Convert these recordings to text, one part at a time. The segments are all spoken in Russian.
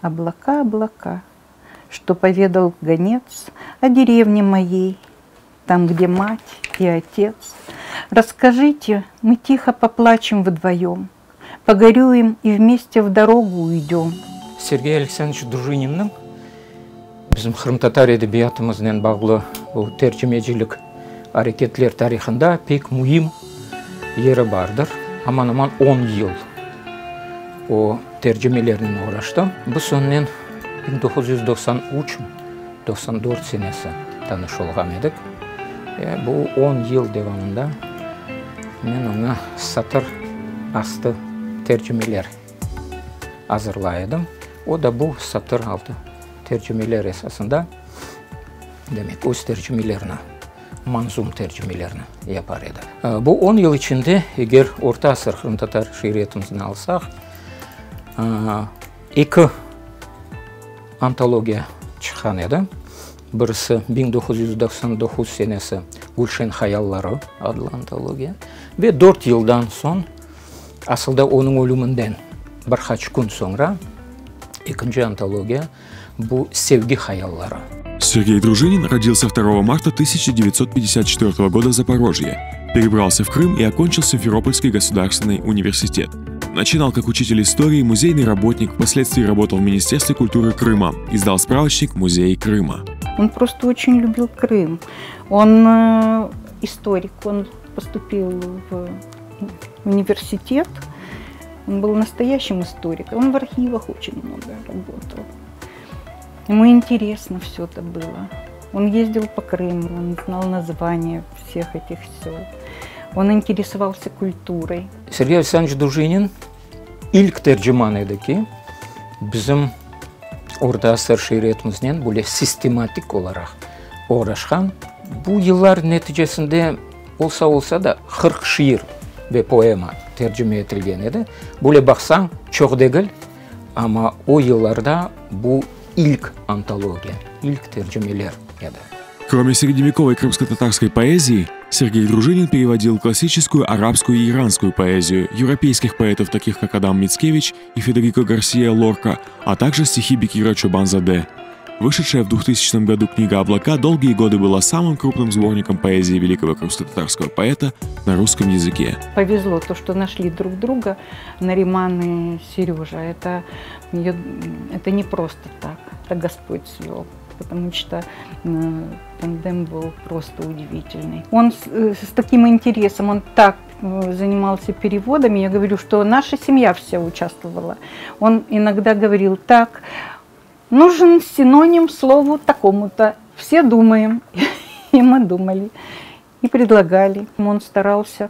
Облака, облака, что поведал гонец о деревне моей, там, где мать и отец. Расскажите, мы тихо поплачем вдвоем, погорюем и вместе в дорогу уйдем. Сергей Александрович Дружининнің bizim Қырым-татар әдебиятымызбен бағлы бұл тәржімешілік әрекетлер тарихында пек мұйым ері бардыр. Аман-аман 10 yıl o tercümelerini uğraştım. Bu sonundan 1993-94 senesi tanış olğan edik. Bu 10 yıl devamında ben ona satır astı tercümeler hazırlaydım. O da bu satır altı tercümeler esasında demek öz tercümelerini, manzum tercümelerini yapar edi. Bu 10 yıl içinde eğer Orta Asır Kırım-Tatar şiiriyetimizden alsak, iki antologiya çıkan edi. Birisi 1999 senesi Gülşen Hayalları adlı antologiya ve 4 yıldan son aslında onun ölümünden birkaç gün sonra ikinci antologiya bu Sevgi Hayalları. Сергей Дружинин родился 2 марта 1954 года в Запорожье, перебрался в Крым и окончил Симферопольский государственный университет. Начинал как учитель истории, музейный работник, впоследствии работал в Министерстве культуры Крыма, издал справочник «Музей Крыма». Он просто очень любил Крым. Он историк, он поступил в университет, он был настоящим историком, он в архивах очень много работал. Ему интересно все это было. Он ездил по Крыму, он знал названия всех этих сел. Он интересовался культурой. Сергей Александрович Дружинин ilk tercüman edi ki bizim Orta Asır şiiriyetimizden böyle sistematik olarak uğraşan. Bu yıllar neticesinde olsa da 40 şiir ve poema tercüme edilgen edi. Böyle baksan çok değil ama o yıllarda bu ilk antologiya, ilk tercümeler edi. Кроме средневековой крымско-татарской поэзии, Сергей Дружинин переводил классическую арабскую и иранскую поэзию, европейских поэтов, таких как Адам Мицкевич и Федерико Гарсия Лорка, а также стихи Бекира Чобанзаде. Вышедшая в 2000 году книга «Облака» долгие годы была самым крупным сборником поэзии великого крымско-татарского поэта на русском языке. Повезло то, что нашли друг друга, Нариман и Сережа. Это не просто так, это Господь свел. Потому что тандем был просто удивительный. Он с таким интересом, он так занимался переводами. Я говорю, что наша семья вся участвовала. Он иногда говорил так: нужен синоним слову такому-то. Все думаем. И мы думали. И предлагали. Он старался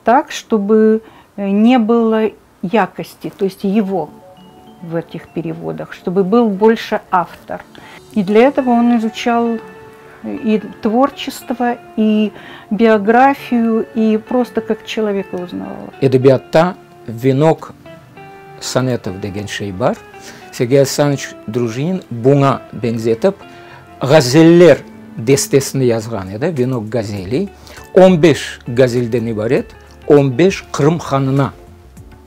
так, чтобы не было якости, то есть его в этих переводах, чтобы был больше автор. И для этого он изучал и творчество, и биографию, и просто как человека узнавал. Edebiyatta Venok Sanetov деген şey var. Sergey Alexandrovich Дружинин buna benzetip gazeller destesini yazgan edi. Venok gazeli 15 gazelden ibaret 15 Kırım hanına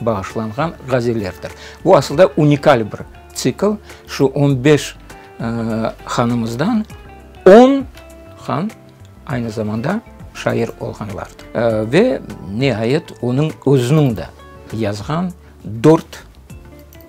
bağışlanған gazellerdir. Bu aslında unikal bir cikl. Şu 15 hanımızdan 10 han aynı zamanda şair olğanlardır. Ve nihayet onun özünün de yazған 4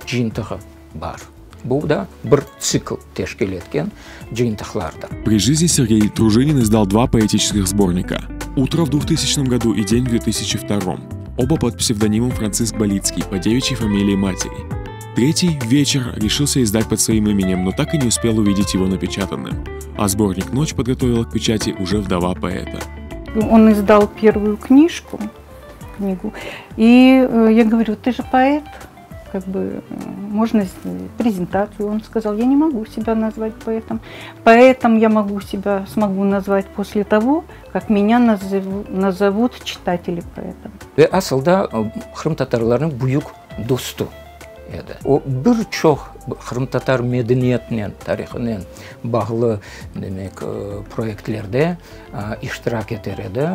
жиынтығы бар. Bu da bir cikl teşkil etken жиынтықларdır. При жизни Сергей Дружинин издал 2 поэтических сборника «Утро» в 2000 году и «День» в 2002. Оба под псевдонимом Франциск Болицкий по девичьей фамилии матери. Третий «Вечер» решился издать под своим именем, но так и не успел увидеть его напечатанным. А сборник «Ночь» подготовила к печати уже вдова поэта. Он издал первую книгу, и я говорю: ты же поэт, как бы можно презентацию. Он сказал: я не могу себя назвать поэтом. Поэтом я смогу назвать после того, как меня назовут читатели поэтом. Ve aslında Kırım Tatarlarının büyük dostu. O birçok Kırım-Tatar medeniyetinden, tarihinden bağlı demek projelerde iştirak ederdi,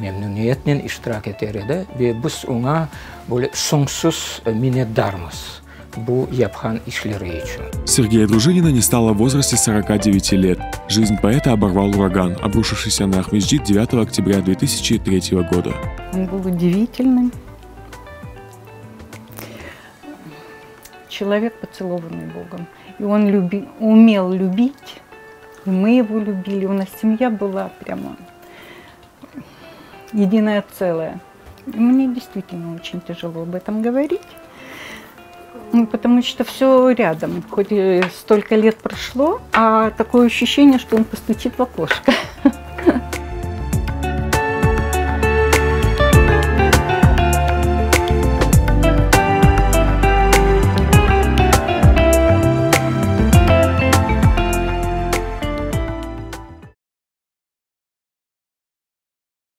memnuniyetle iştirak ederdi ve biz ona böyle sonsuz minnettarız. бу япхан ишлери үчүн. Сергея Дружинина не стало в возрасте 49 лет. Жизнь поэта оборвал ураган, обрушившийся на Ахмеджит 9 октября 2003 года. Он был удивительным. Человек, поцелованный Богом. И он умел любить, и мы его любили. У нас семья была прямо единое целое. И мне действительно очень тяжело об этом говорить, потому что все рядом. Хоть столько лет прошло, а такое ощущение, что он постучит в окошко.